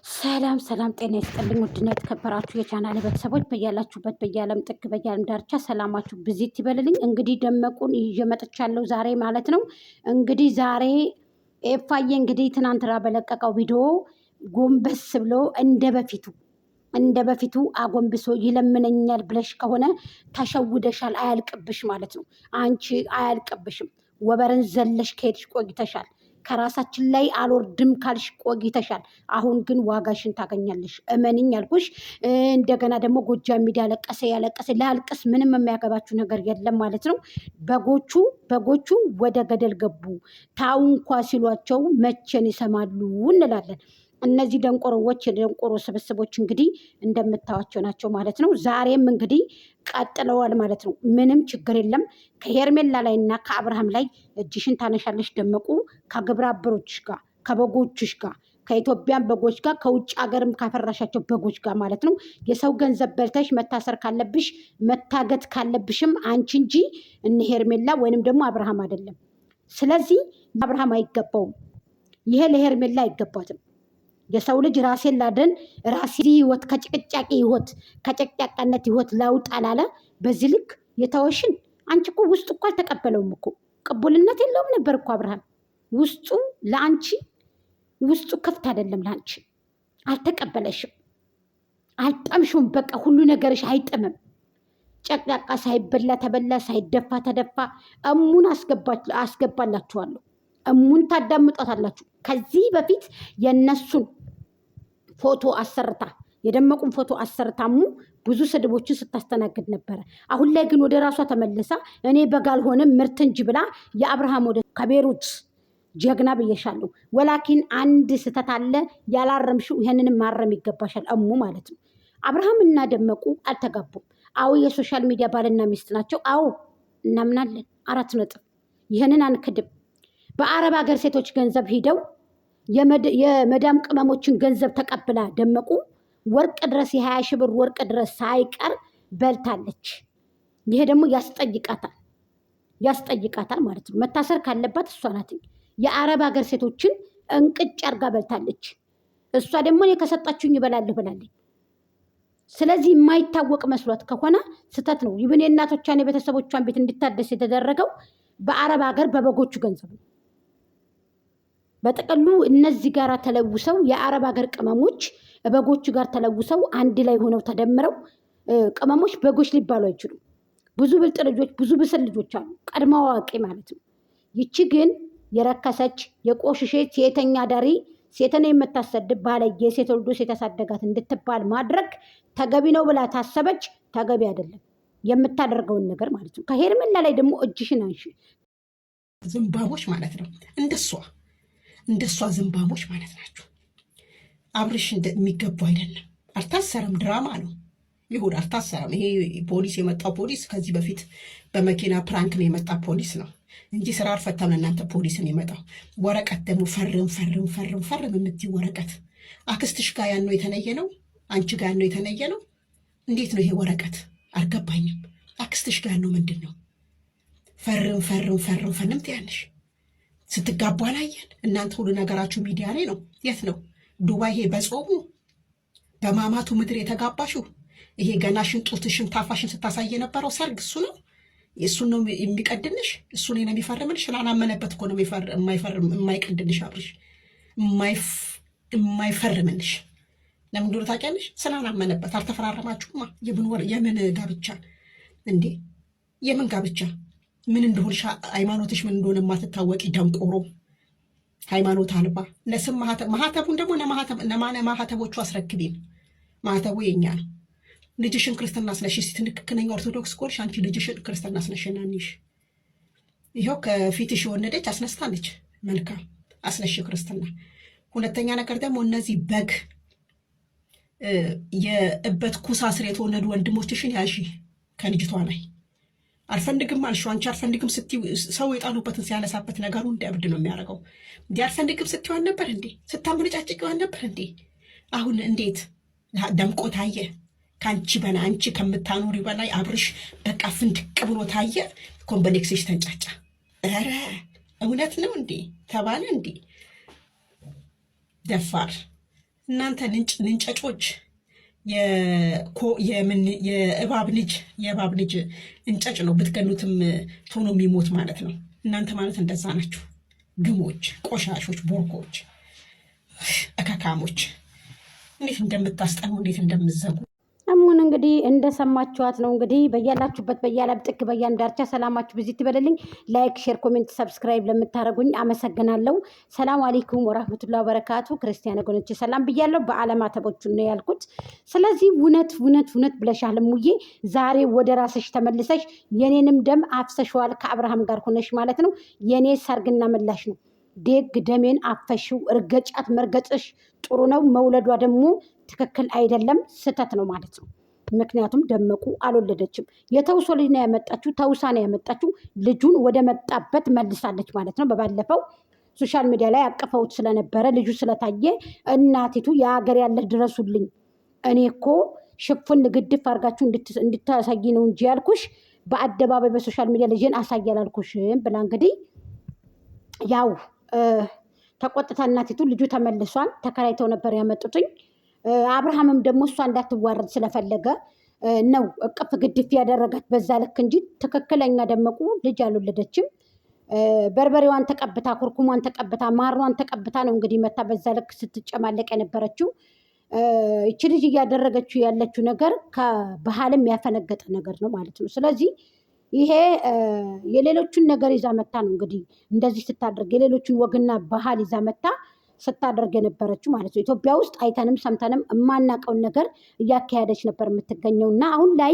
ሰላም ሰላም ጤና ይስጥልኝ ውድና የተከበራችሁ የቻናሌ ቤተሰቦች በያላችሁበት በየዓለም ጥግ በየዓለም ዳርቻ ሰላማችሁ ብዚት ይበልልኝ። እንግዲህ ደመቁን ይዤ መጥቻለሁ ዛሬ ማለት ነው። እንግዲህ ዛሬ ኤፋዬ እንግዲህ ትናንትና በለቀቀው ቪዲዮ ጎንበስ ብሎ እንደ በፊቱ አጎንብሶ ይለምነኛል ብለሽ ከሆነ ተሸውደሻል። አያልቅብሽ ማለት ነው። አንቺ አያልቅብሽም። ወበርን ዘለሽ ከሄድሽ ቆይተሻል። ከራሳችን ላይ አልወርድም ካልሽ ቆይተሻል። አሁን ግን ዋጋሽን ታገኛለሽ። እመንኝ ያልኩሽ። እንደገና ደግሞ ጎጃም ሚዲያ ያለቀሰ ላልቅስ፣ ምንም የሚያገባችሁ ነገር የለም ማለት ነው። በጎቹ ወደ ገደል ገቡ። ታው እንኳ ሲሏቸው መቼን ይሰማሉ እንላለን። እነዚህ ደንቆሮዎች የደንቆሮ ስብስቦች እንግዲህ እንደምታዋቸው ናቸው ማለት ነው። ዛሬም እንግዲህ ቀጥለዋል ማለት ነው። ምንም ችግር የለም። ከሄርሜላ ላይ እና ከአብርሃም ላይ እጅሽን ታነሻለሽ ደመቁ። ከግብረ አበሮችሽ ጋር፣ ከበጎችሽ ጋር፣ ከኢትዮጵያን በጎች ጋር፣ ከውጭ ሀገርም ካፈራሻቸው በጎች ጋር ማለት ነው። የሰው ገንዘብ በልተሽ መታሰር ካለብሽ መታገት ካለብሽም አንቺ እንጂ እነ ሄርሜላ ወይንም ደግሞ አብርሃም አይደለም። ስለዚህ አብርሃም አይገባውም። ይሄ ለሄርሜላ አይገባትም። የሰው ልጅ ራሴን ላደን ራሴ ህይወት ከጭቅጫቂ ህይወት ከጨቅጫቃነት ህይወት ላውጥ አላለ። በዚህ ልክ የተወሽን አንቺ እኮ ውስጡ እኮ አልተቀበለውም እኮ ቅቡልነት የለውም ነበር እኮ አብርሃም። ውስጡ ለአንቺ ውስጡ ክፍት አይደለም። ለአንቺ አልተቀበለሽም፣ አልጠምሽም። በቃ ሁሉ ነገርሽ አይጥምም። ጨቅጫቃ ሳይበላ ተበላ፣ ሳይደፋ ተደፋ። እሙን አስገባላችኋለሁ። እሙን ታዳምጧታላችሁ። ከዚህ በፊት የነሱን ፎቶ አሰርታ የደመቁን ፎቶ አሰርታሙ ብዙ ስድቦችን ስታስተናግድ ነበረ። አሁን ላይ ግን ወደ ራሷ ተመልሳ እኔ በግ አልሆንም ምርት እንጂ ብላ የአብርሃም ወደ ከቤሩት ጀግና ብዬሻለሁ። ወላኪን አንድ ስተት አለ ያላረምሽው፣ ይሄንንም ማረም ይገባሻል እሙ ማለት ነው። አብርሃም እና ደመቁ አልተጋቡም። አዎ የሶሻል ሚዲያ ባልና ሚስት ናቸው። አዎ እናምናለን። 4 ነጥብ። ይህንን አንክድም። በአረብ ሀገር ሴቶች ገንዘብ ሂደው የመዳም ቅመሞችን ገንዘብ ተቀብላ ደመቁ ወርቅ ድረስ የ20 ሺህ ብር ወርቅ ድረስ ሳይቀር በልታለች። ይሄ ደግሞ ያስጠይቃታል ማለት ነው። መታሰር ካለባት እሷ ናት። የአረብ ሀገር ሴቶችን እንቅጭ አርጋ በልታለች። እሷ ደግሞ እኔ ከሰጣችሁኝ ይበላለሁ ብላለች። ስለዚህ የማይታወቅ መስሏት ከሆነ ስተት ነው። ይብን የእናቶቿን የቤተሰቦቿን ቤት እንድታደስ የተደረገው በአረብ ሀገር በበጎቹ ገንዘብ ነው። በጥቅሉ እነዚህ ጋር ተለውሰው የአረብ ሀገር ቅመሞች በጎቹ ጋር ተለውሰው አንድ ላይ ሆነው ተደምረው ቅመሞች በጎች ሊባሉ አይችሉም። ብዙ ብልጥ ልጆች፣ ብዙ ብስል ልጆች አሉ፣ ቀድሞ አዋቂ ማለት ነው። ይቺ ግን የረከሰች የቆሽሼት ሴተኛ ዳሪ ሴትን የምታሰድብ ባለየ ሴት ወልዶ ሴት ያሳደጋት እንድትባል ማድረግ ተገቢ ነው ብላ ታሰበች። ተገቢ አይደለም የምታደርገውን ነገር ማለት ነው። ከሄርሜላ ላይ ደግሞ እጅሽን አንሺ። ዝምባቦች ማለት ነው። እንደሷ ዝምባቦች ማለት ናቸው። አብርሽ የሚገቡ አይደለም። አልታሰረም፣ ድራማ ነው። ይሁን አልታሰረም። ይሄ ፖሊስ የመጣው ፖሊስ ከዚህ በፊት በመኪና ፕራንክ ነው የመጣ ፖሊስ ነው እንጂ ስራ አልፈታም። እናንተ ፖሊስን የመጣው ወረቀት ደግሞ ፈርም የምትይ ወረቀት አክስትሽ ጋር ያነው የተለየ ነው፣ አንቺ ጋር ያነው የተለየ ነው። እንዴት ነው ይሄ ወረቀት? አልገባኝም። አክስትሽ ጋር ያነው ምንድን ነው? ፈርም ትያለሽ። ስትጋቡ አላየን? እናንተ ሁሉ ነገራችሁ ሚዲያ ላይ ነው። የት ነው ዱባይ? ይሄ በጾሙ በማማቱ ምድር የተጋባሽው ይሄ ገናሽን ጡትሽን ታፋሽን ስታሳይ የነበረው ሰርግ እሱ ነው። እሱን ነው የሚቀድንሽ፣ እሱ ነው የሚፈርምልሽ። ስላላመነበት እኮ ነው የማይቀድንሽ አብርሽ፣ የማይፈርምልሽ። ለምን እንደሆነ ታውቂያለሽ? ስላላመነበት። አልተፈራረማችሁማ። የምን ጋብቻ እንዴ? የምን ጋብቻ? ምን እንደሆንሽ ሃይማኖትሽ ምን እንደሆነ የማትታወቂ ደንቆሮ፣ ሃይማኖት አልባ ለስም ማህተቡን ደግሞ ለማህተቦቹ አስረክቢን። ማህተቡ የኛ ነው። ልጅሽን ክርስትና አስነሽ። ትክክለኛ ኦርቶዶክስ ኮልሽ አንቺ ልጅሽን ክርስትና አስነሽናኒሽ። ይኸው ከፊትሽ የወነደች አስነስታለች። መልካም አስነሽ ክርስትና። ሁለተኛ ነገር ደግሞ እነዚህ በግ የእበት ኩሳ ስር የተወለዱ ወንድሞችሽን ያዢ ከልጅቷ ላይ። አልፈንድግም አልሽው። አንቺ አልፈንድግም ስትይ ሰው የጣሉበትን ሲያነሳበት ነገሩ እንደ እብድ ነው የሚያደርገው። እንዲ አልፈንድግም ስትይው አልነበር እንዴ? ስታምንጫጭቂው አልነበር እንዴ? አሁን እንዴት ደምቆ ታየ? ከአንቺ በላይ አንቺ ከምታኖሪ በላይ አብርሽ በቃ ፍንድቅ ብሎ ታየ። ኮምፕሌክስሽ ተንጫጫ። ኧረ እውነት ነው እንዴ ተባለ እንዴ? ደፋር እናንተ ንንጨጮች የእባብ ልጅ እንጨጭ ነው ብትገሉትም ቶሎ የሚሞት ማለት ነው። እናንተ ማለት እንደዛ ናችሁ። ግሞች፣ ቆሻሾች፣ ቦርኮች፣ እከካሞች እንዴት እንደምታስጠኑ እንዴት እንደምዘጉ አሁን እንግዲህ እንደሰማችኋት ነው። እንግዲህ በያላችሁበት በያለም ጥግ በያለም ዳርቻ ሰላማችሁ ብዙ ይበልልኝ። ላይክ፣ ሼር፣ ኮሜንት፣ ሰብስክራይብ ለምታደርጉኝ አመሰግናለሁ። ሰላም አለይኩም ወራህመቱላሂ ወበረካቱ። ክርስቲያን ወገኖቼ ሰላም ብያለሁ። በአለማተቦቹ ነው ያልኩት። ስለዚህ እውነት ብለሻል እሙዬ። ዛሬ ወደ ራስሽ ተመልሰሽ የኔንም ደም አፍሰሽዋል ከአብርሃም ጋር ሆነሽ ማለት ነው። የኔ ሰርግና ምላሽ ነው። ደግ ደሜን አፈሽው። እርገጫት መርገጥሽ ጥሩ ነው። መውለዷ ደግሞ ትክክል አይደለም፣ ስህተት ነው ማለት ነው። ምክንያቱም ደመቁ አልወለደችም። የተውሶ ልጅ ነው ያመጣችው፣ ተውሳ ነው ያመጣችው። ልጁን ወደ መጣበት መልሳለች ማለት ነው። በባለፈው ሶሻል ሚዲያ ላይ አቅፈውት ስለነበረ ልጁ ስለታየ እናቲቱ የሀገር ያለ ድረሱልኝ፣ እኔ እኮ ሽፉን ግድፍ አድርጋችሁ እንድታሳይ ነው እንጂ ያልኩሽ በአደባባይ በሶሻል ሚዲያ ልጅን አሳያላልኩሽም ብላ እንግዲህ ያው ተቆጥታ እናቲቱ ልጁ ተመልሷል። ተከራይተው ነበር ያመጡትኝ። አብርሃምም ደግሞ እሷ እንዳትዋረድ ስለፈለገ ነው እቅፍ ግድፍ ያደረጋት በዛ ልክ እንጂ ትክክለኛ ደመቁ ልጅ አልወለደችም። በርበሬዋን ተቀብታ ኩርኩሟን ተቀብታ ማሯን ተቀብታ ነው እንግዲህ መታ በዛ ልክ ስትጨማለቅ የነበረችው። ይቺ ልጅ እያደረገችው ያለችው ነገር ከባህልም ያፈነገጠ ነገር ነው ማለት ነው። ስለዚህ ይሄ የሌሎቹን ነገር ይዛ መታ ነው እንግዲህ እንደዚህ ስታደርግ የሌሎቹን ወግና ባህል ይዛ መታ ስታደርግ የነበረችው ማለት ነው። ኢትዮጵያ ውስጥ አይተንም ሰምተንም የማናውቀውን ነገር እያካሄደች ነበር የምትገኘው እና አሁን ላይ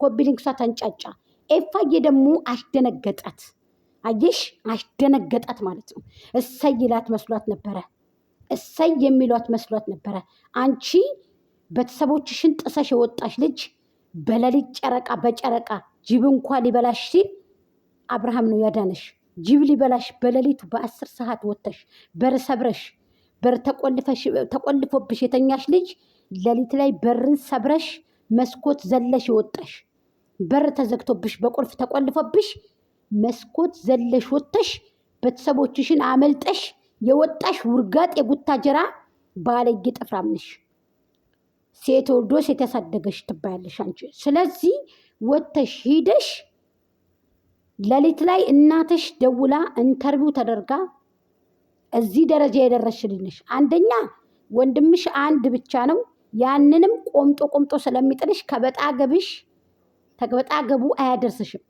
ኮቢሊንክሷ ተንጫጫ። ኤፋዬ ደግሞ አስደነገጣት። አየሽ፣ አስደነገጣት ማለት ነው። እሰይ ይላት መስሏት ነበረ። እሰይ የሚሏት መስሏት ነበረ። አንቺ ቤተሰቦችሽን ጥሰሽ የወጣሽ ልጅ በሌሊት ጨረቃ በጨረቃ ጅብ እንኳ ሊበላሽ ሲል አብርሃም ነው ያዳነሽ። ጅብ ሊበላሽ በሌሊቱ በ10 ሰዓት ወጥተሽ በር ሰብረሽ በር ተቆልፎብሽ የተኛሽ ልጅ ሌሊት ላይ በርን ሰብረሽ መስኮት ዘለሽ የወጣሽ በር ተዘግቶብሽ በቁልፍ ተቆልፎብሽ መስኮት ዘለሽ ወጥተሽ ቤተሰቦችሽን አመልጠሽ የወጣሽ ውርጋጥ የጉታጀራ ባለጌ ጥፍራም ነሽ። ሴት ወልዶ ሴት ያሳደገሽ ትባያለሽ አንቺ። ስለዚህ ወጥተሽ ሂደሽ ሌሊት ላይ እናትሽ ደውላ ኢንተርቪው ተደርጋ እዚህ ደረጃ የደረስሽልኝ ነሽ። አንደኛ ወንድምሽ አንድ ብቻ ነው። ያንንም ቆምጦ ስለሚጥልሽ ከበጣ ገቡ አያደርስሽም።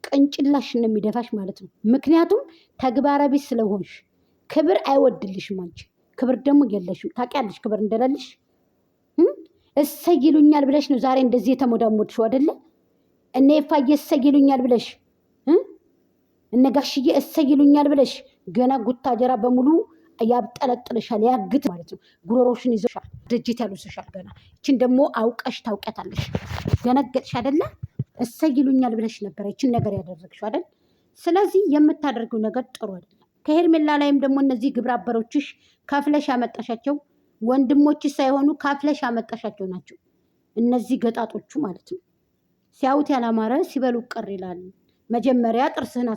ቅንጭላሽን ነው የሚደፋሽ ማለት ነው። ምክንያቱም ተግባረ ቢስ ስለሆንሽ ክብር አይወድልሽም። አንቺ ክብር ደግሞ የለሽም። ታውቂያለሽ ክብር እንደሌለሽ። እሰይ ይሉኛል ብለሽ ነው ዛሬ እንደዚህ የተሞዳሞድሽው አይደለ? እነ ኤፋዬ እሰይ ይሉኛል ብለሽ እነ ጋሽዬ እሰይ ይሉኛል ብለሽ ገና ጉታጀራ በሙሉ ያብጠለጥልሻል፣ ያግት ማለት ነው። ጉሮሮሽን ይዘሻል፣ ድርጅት ያሉስሻል። ገና ይችን ደግሞ አውቀሽ ታውቂያታለሽ። ደነገጥሽ አይደለ? እሰይ ይሉኛል ብለሽ ነበር ይችን ነገር ያደረግሽው አይደል? ስለዚህ የምታደርገው ነገር ጥሩ አይደለም። ከሄርሜላ ላይም ደግሞ እነዚህ ግብረ አበሮችሽ ከፍለሽ ያመጣሻቸው ወንድሞችሽ ሳይሆኑ ከፍለሽ ያመጣሻቸው ናቸው። እነዚህ ገጣጦቹ ማለት ነው። ሲያዩት ያላማረ ሲበሉ ቅር ይላል። መጀመሪያ ጥርስህን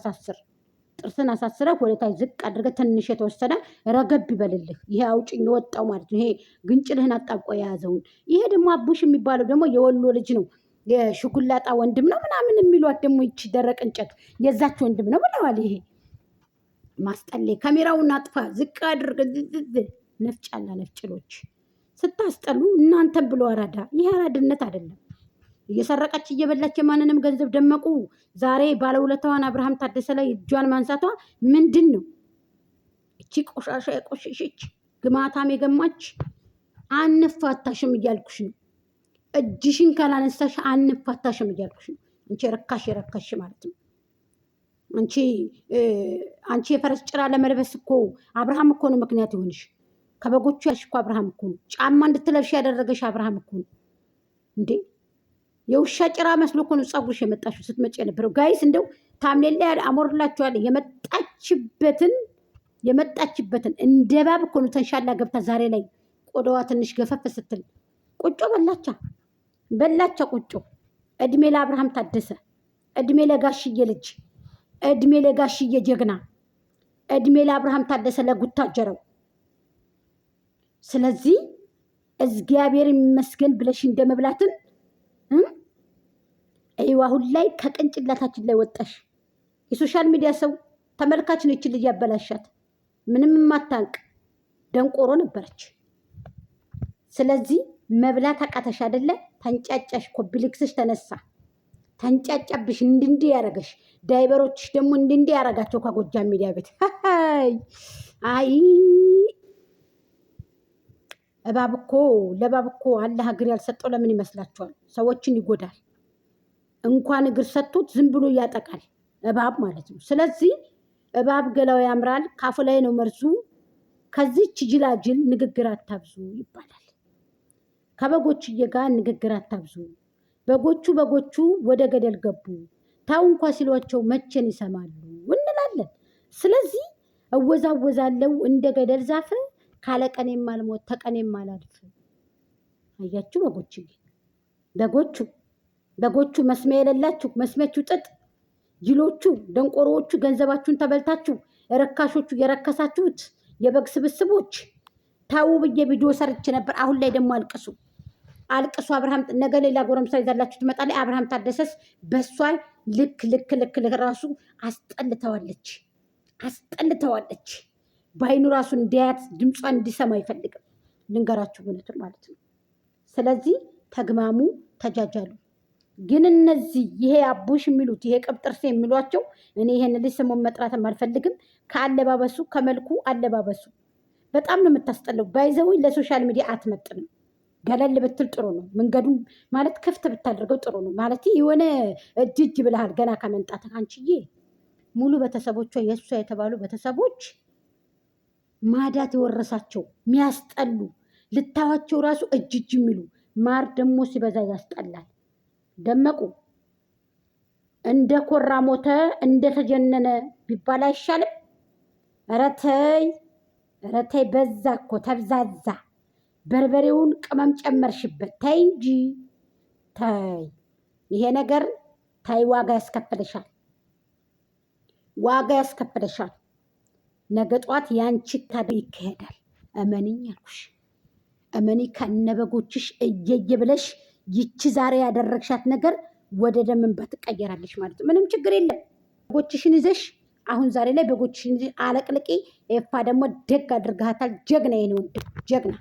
አሳስረህ ወደታች ዝቅ አድርገህ ትንሽ የተወሰነ ረገብ ይበልልህ። ይሄ አውጭኝ የወጣው ማለት ነው። ይሄ ግንጭልህን አጣብቆ የያዘውን። ይሄ ደግሞ አቡሽ የሚባለው ደግሞ የወሎ ልጅ ነው። የሽኩላጣ ወንድም ነው ምናምን የሚሏት ደግሞ ይቺ ደረቅ እንጨት የዛች ወንድም ነው ብለዋል። ይሄ ማስጠሌ ካሜራውን አጥፋ ዝቅ አድርገ ነፍጫላ ነፍጭሎች ስታስጠሉ እናንተን ብሎ አራዳ። ይህ አራድነት አይደለም። እየሰረቀች እየበላች የማንንም ገንዘብ ደመቁ ዛሬ ባለውለታዋን አብርሃም ታደሰ ላይ እጇን ማንሳቷ ምንድን ነው? እቺ ቆሻሻ የቆሸሸች ግማታም የገማች አንፋታሽም እያልኩሽ ነው። እጅሽን ካላነሳሽ አንፋታሽም እያልኩሽ ነው። አንቺ የረካሽ ማለት ነው። አንቺ የፈረስ ጭራ ለመልበስ እኮ አብርሃም እኮ ነው ምክንያት ይሆንሽ። ከበጎቹ ያልሽ እኮ አብርሃም እኮ ነው። ጫማ እንድትለብሽ ያደረገሽ አብርሃም እኮ ነው እንዴ። የውሻ ጭራ መስሎ እኮ ነው ፀጉርሽ የመጣሽው ስትመጪ የነበረው። ጋይስ እንደው ታምሌላ አሞርላችኋለሁ። የመጣችበትን እንደ እባብ እኮ ነው ተንሻላ ገብታ ዛሬ ላይ ቆዳዋ ትንሽ ገፈፍ ስትል ቁጮ በላቻ ቁጮ። እድሜ ለአብርሃም ታደሰ፣ እድሜ ለጋሽዬ ልጅ፣ እድሜ ለጋሽዬ ጀግና፣ እድሜ ለአብርሃም ታደሰ ለጉታጀረው። ስለዚህ እግዚአብሔር ይመስገን ብለሽ እንደመብላትን አይዋ አሁን ላይ ከቅንጭላታችን ላይ ወጣሽ። የሶሻል ሚዲያ ሰው ተመልካች ነው ይችል ያበላሻት። ምንም ማታንቅ ደንቆሮ ነበረች። ስለዚህ መብላት አቃተሽ አይደለ? ተንጫጫሽ፣ ኮምፕሌክስሽ ተነሳ፣ ተንጫጫብሽ፣ እንድንዲ ያረገሽ። ዳይበሮችሽ ደግሞ እንድንዲ ያረጋቸው ከጎጃም ሚዲያ ቤት። አይ እባብ እኮ ለእባብ እኮ አላህ እግር ያልሰጠው ለምን ይመስላችኋል? ሰዎችን ይጎዳል። እንኳን እግር ሰጥቶት ዝም ብሎ ያጠቃል እባብ ማለት ነው። ስለዚህ እባብ ገላው ያምራል፣ ካፉ ላይ ነው መርዙ። ከዚች ጅላጅል ንግግር አታብዙ ይባላል። ከበጎችዬ ጋር ንግግር አታብዙ። በጎቹ ወደ ገደል ገቡ፣ ታው እንኳ ሲሏቸው መቼን ይሰማሉ እንላለን። ስለዚህ እወዛወዛለው እንደ ገደል ዛፍ፣ ካለ ቀኔም አልሞት ተቀኔም አላልፍ። አያችሁ በጎቹ መስሚያ የሌላችሁ መስሚያችሁ ጥጥ፣ ጅሎቹ ደንቆሮዎቹ ገንዘባችሁን ተበልታችሁ ረካሾቹ የረከሳችሁት የበግ ስብስቦች ታው ብዬ ቪዲዮ ሰርች ነበር። አሁን ላይ ደግሞ አልቅሱ። አብርሃም ነገ ሌላ ጎረምሳ ይዛላችሁ ትመጣለች። አብርሃም ታደሰስ በሷ ልክ ራሱ አስጠልተዋለች። በአይኑ ራሱ እንዲያያት ድምጿን እንዲሰማ አይፈልግም። ልንገራችሁ እውነቱን ማለት ነው። ስለዚህ ተግማሙ፣ ተጃጃሉ። ግን እነዚህ ይሄ አቡሽ የሚሉት ይሄ ቅብጥርሴ የሚሏቸው እኔ ይሄን ልጅ ስሙን መጥራትም አልፈልግም። ከአለባበሱ ከመልኩ አለባበሱ በጣም ነው የምታስጠለው። ባይዘውኝ ለሶሻል ሚዲያ አትመጥንም። ገለል ብትል ጥሩ ነው። መንገዱን ማለት ክፍት ብታደርገው ጥሩ ነው። ማለት የሆነ እጅ ብለሃል ገና ከመምጣት አንቺዬ። ሙሉ ቤተሰቦቿ የእሷ የተባሉ ቤተሰቦች ማዳት የወረሳቸው የሚያስጠሉ ልታዋቸው ራሱ እጅ የሚሉ ማር ደግሞ ሲበዛ ያስጠላል። ደመቁ እንደ ኮራ ሞተ እንደተጀነነ ቢባል አይሻልም? ኧረ ተይ በዛ እኮ ተብዛዛ። በርበሬውን ቅመም ጨመርሽበት። ተይ እንጂ ተይ። ይሄ ነገር ታይ፣ ዋጋ ያስከፍልሻል። ነገ ጧት ያንቺ ታዲያ ይካሄዳል። እመኒኝ አልኩሽ። እመኒ ከነበጎችሽ እየየ ብለሽ ይቺ ዛሬ ያደረግሻት ነገር ወደ ደምንባ ትቀየራለሽ ማለት ነው። ምንም ችግር የለም። በጎችሽን ይዘሽ አሁን ዛሬ ላይ በጎችሽን ይዘሽ አለቅልቂ። ኤፋ ደግሞ ደግ አድርጋታል። ጀግና የኔ ወንድም ጀግና